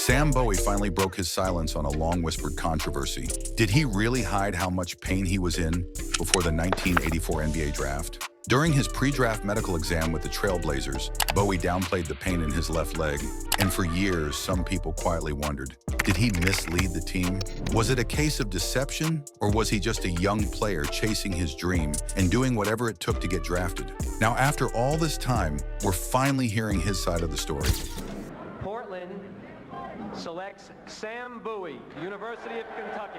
Sam Bowie finally broke his silence on a long-whispered controversy. Did he really hide how much pain he was in before the 1984 NBA draft? During his pre-draft medical exam with the Trailblazers, Bowie downplayed the pain in his left leg, and for years, some people quietly wondered, did he mislead the team? Was it a case of deception, or was he just a young player chasing his dream and doing whatever it took to get drafted? Now, after all this time, we're finally hearing his side of the story. Portland selects Sam Bowie, University of Kentucky.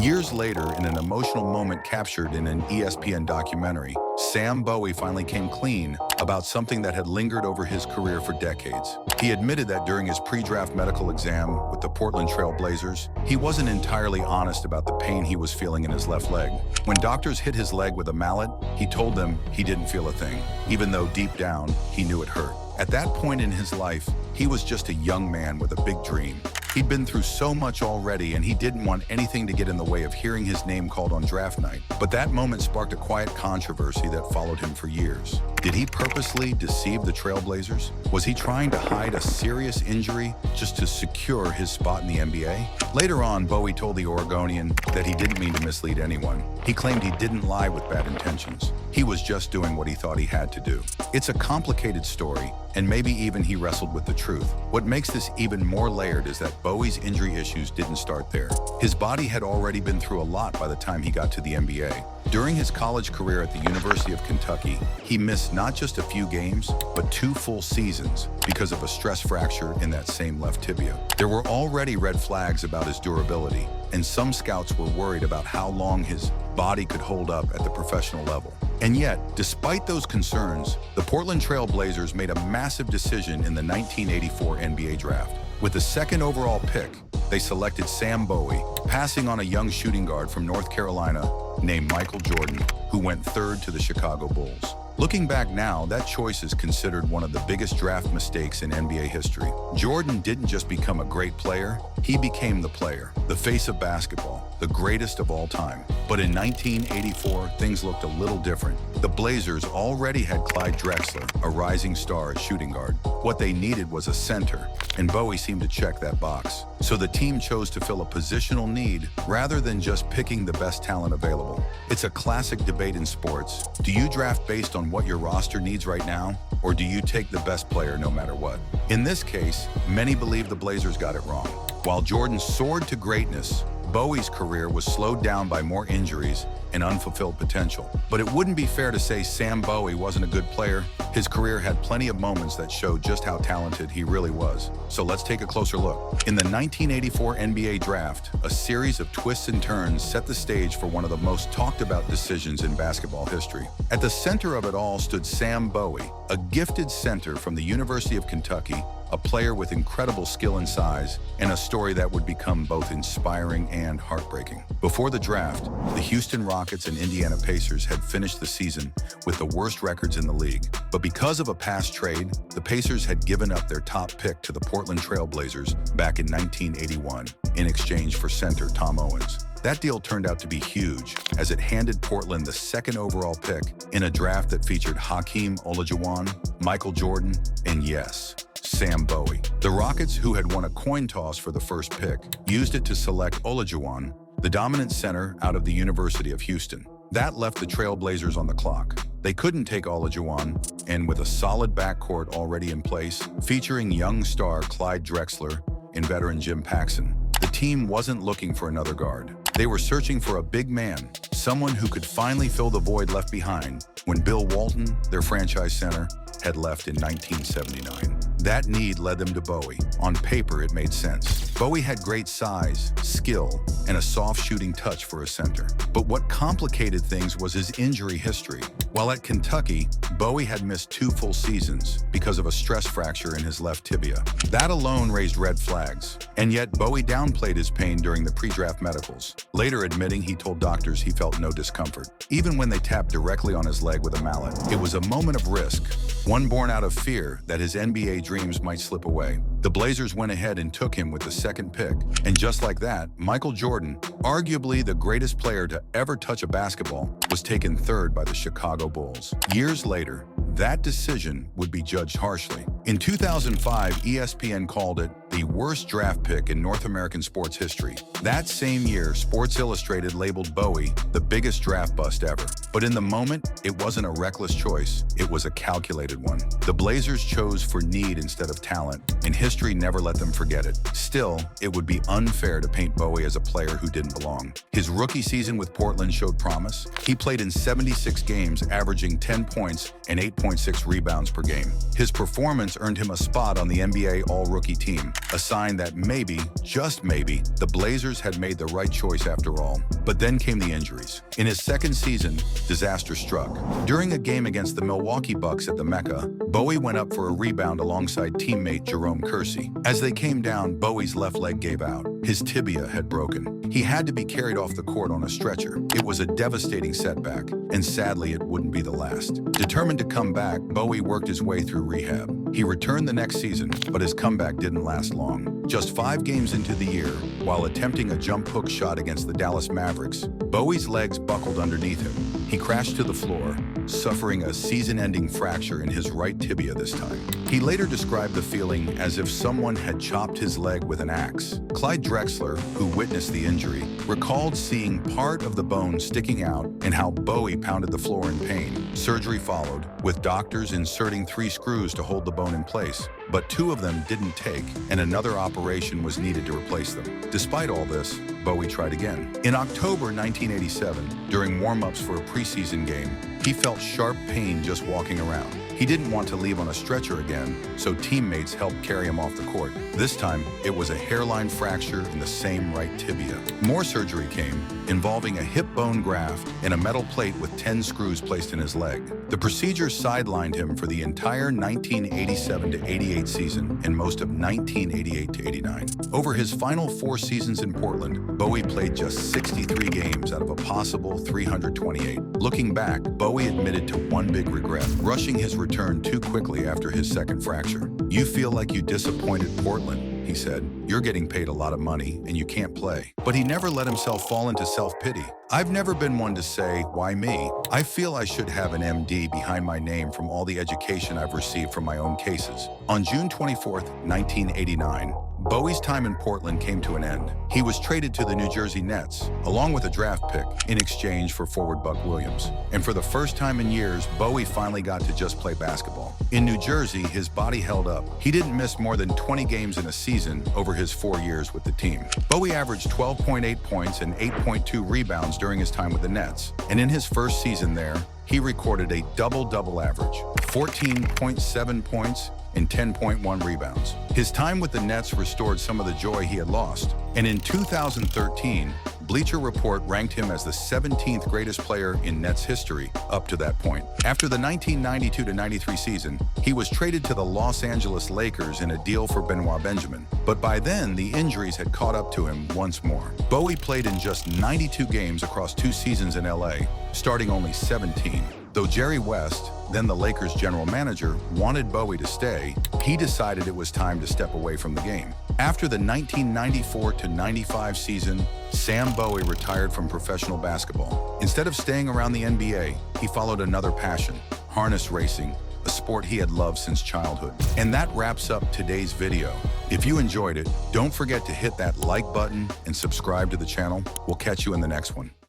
Years later, in an emotional moment captured in an ESPN documentary, Sam Bowie finally came clean about something that had lingered over his career for decades. He admitted that during his pre-draft medical exam with the Portland Trail Blazers, he wasn't entirely honest about the pain he was feeling in his left leg. When doctors hit his leg with a mallet, he told them he didn't feel a thing, even though deep down, he knew it hurt. At that point in his life, he was just a young man with a big dream. He'd been through so much already, and he didn't want anything to get in the way of hearing his name called on draft night. But that moment sparked a quiet controversy that followed him for years. Did he purposely deceive the Trailblazers? Was he trying to hide a serious injury just to secure his spot in the NBA? Later on, Bowie told the Oregonian that he didn't mean to mislead anyone. He claimed he didn't lie with bad intentions. He was just doing what he thought he had to do. It's a complicated story, and maybe even he wrestled with the truth. What makes this even more layered is that Bowie's injury issues didn't start there. His body had already been through a lot by the time he got to the NBA. During his college career at the University of Kentucky, he missed not just a few games, but 2 full seasons because of a stress fracture in that same left tibia. There were already red flags about his durability, and some scouts were worried about how long his body could hold up at the professional level. And yet, despite those concerns, the Portland Trail Blazers made a massive decision in the 1984 NBA draft. With the 2nd overall pick, they selected Sam Bowie, passing on a young shooting guard from North Carolina named Michael Jordan, who went 3rd to the Chicago Bulls. Looking back now, that choice is considered one of the biggest draft mistakes in NBA history. Jordan didn't just become a great player, he became the player, the face of basketball, the greatest of all time. But in 1984, things looked a little different. The Blazers already had Clyde Drexler, a rising star at shooting guard. What they needed was a center, and Bowie seemed to check that box. So the team chose to fill a positional need rather than just picking the best talent available. It's a classic debate in sports. Do you draft based on what your roster needs right now, or do you take the best player no matter what? In this case, many believe the Blazers got it wrong. While Jordan soared to greatness, Bowie's career was slowed down by more injuries and unfulfilled potential. But it wouldn't be fair to say Sam Bowie wasn't a good player. His career had plenty of moments that showed just how talented he really was. So let's take a closer look. In the 1984 NBA draft, a series of twists and turns set the stage for one of the most talked about decisions in basketball history. At the center of it all stood Sam Bowie, a gifted center from the University of Kentucky, a player with incredible skill and size, and a story that would become both inspiring and heartbreaking. Before the draft, the Houston Rockets and Indiana Pacers had finished the season with the worst records in the league. But because of a past trade, the Pacers had given up their top pick to the Portland Trail Blazers back in 1981 in exchange for center Tom Owens. That deal turned out to be huge, as it handed Portland the 2nd overall pick in a draft that featured Hakeem Olajuwon, Michael Jordan, and yes, Sam Bowie. The Rockets, who had won a coin toss for the first pick, used it to select Olajuwon, the dominant center out of the University of Houston. That left the Trail Blazers on the clock. They couldn't take Olajuwon, and with a solid backcourt already in place, featuring young star Clyde Drexler and veteran Jim Paxson, the team wasn't looking for another guard. They were searching for a big man, someone who could finally fill the void left behind when Bill Walton, their franchise center, had left in 1979. That need led them to Bowie. On paper, it made sense. Bowie had great size, skill, and a soft shooting touch for a center. But what complicated things was his injury history. While at Kentucky, Bowie had missed 2 full seasons because of a stress fracture in his left tibia. That alone raised red flags. And yet, Bowie downplayed his pain during the pre-draft medicals, later admitting he told doctors he felt no discomfort. Even when they tapped directly on his leg with a mallet, it was a moment of risk, one born out of fear that his NBA dreams might slip away. The Blazers went ahead and took him with the 2nd pick. And just like that, Michael Jordan, arguably the greatest player to ever touch a basketball, was taken third by the Chicago Bulls. Years later, that decision would be judged harshly. In 2005, ESPN called it the worst draft pick in North American sports history. That same year, Sports Illustrated labeled Bowie the biggest draft bust ever. But in the moment, it wasn't a reckless choice, it was a calculated one. The Blazers chose for need instead of talent, and history never let them forget it. Still, it would be unfair to paint Bowie as a player who didn't belong. His rookie season with Portland showed promise. He played in 76 games, averaging 10 points and 8.6 rebounds per game. His performance earned him a spot on the NBA All-Rookie team, a sign that maybe, just maybe, the Blazers had made the right choice after all. But then came the injuries. In his second season, disaster struck. During a game against the Milwaukee Bucks at the Mecca, Bowie went up for a rebound alongside teammate Jerome Kersey. As they came down, Bowie's left leg gave out. His tibia had broken. He had to be carried off the court on a stretcher. It was a devastating setback, and sadly, it wouldn't be the last. Determined to come back, Bowie worked his way through rehab. He returned the next season, but his comeback didn't last long. Just 5 games into the year, while attempting a jump hook shot against the Dallas Mavericks, Bowie's legs buckled underneath him. He crashed to the floor, suffering a season-ending fracture in his right tibia this time. He later described the feeling as if someone had chopped his leg with an axe. Clyde Drexler, who witnessed the injury, recalled seeing part of the bone sticking out and how Bowie pounded the floor in pain. Surgery followed, with doctors inserting 3 screws to hold the bone in place. But 2 of them didn't take, and another operation was needed to replace them. Despite all this, Bowie tried again. In October 1987, during warm-ups for a preseason game, he felt sharp pain just walking around. He didn't want to leave on a stretcher again, so teammates helped carry him off the court. This time, it was a hairline fracture in the same right tibia. More surgery came, involving a hip bone graft and a metal plate with 10 screws placed in his leg. The procedure sidelined him for the entire 1987-88 season and most of 1988-89. Over his final 4 seasons in Portland, Bowie played just 63 games out of a possible 328. Looking back, Bowie admitted to one big regret: rushing his return too quickly after his second fracture. "You feel like you disappointed Portland," he said. "You're getting paid a lot of money and you can't play." But he never let himself fall into self-pity. "I've never been one to say, 'Why me?' I feel I should have an MD behind my name from all the education I've received from my own cases." On June 24, 1989, Bowie's time in Portland came to an end. He was traded to the New Jersey Nets, along with a draft pick, in exchange for forward Buck Williams. And for the first time in years, Bowie finally got to just play basketball. In New Jersey, his body held up. He didn't miss more than 20 games in a season over his 4 years with the team. Bowie averaged 12.8 points and 8.2 rebounds during his time with the Nets. And in his first season there, he recorded a double-double average, 14.7 points and 10.1 rebounds. His time with the Nets restored some of the joy he had lost. And in 2013, Bleacher Report ranked him as the 17th greatest player in Nets history up to that point. After the 1992-93 season, he was traded to the Los Angeles Lakers in a deal for Benoit Benjamin. But by then, the injuries had caught up to him once more. Bowie played in just 92 games across 2 seasons in LA, starting only 17. Though Jerry West, then the Lakers' general manager, wanted Bowie to stay, he decided it was time to step away from the game. After the 1994-95 season, Sam Bowie retired from professional basketball. Instead of staying around the NBA, he followed another passion: harness racing, a sport he had loved since childhood. And that wraps up today's video. If you enjoyed it, don't forget to hit that like button and subscribe to the channel. We'll catch you in the next one.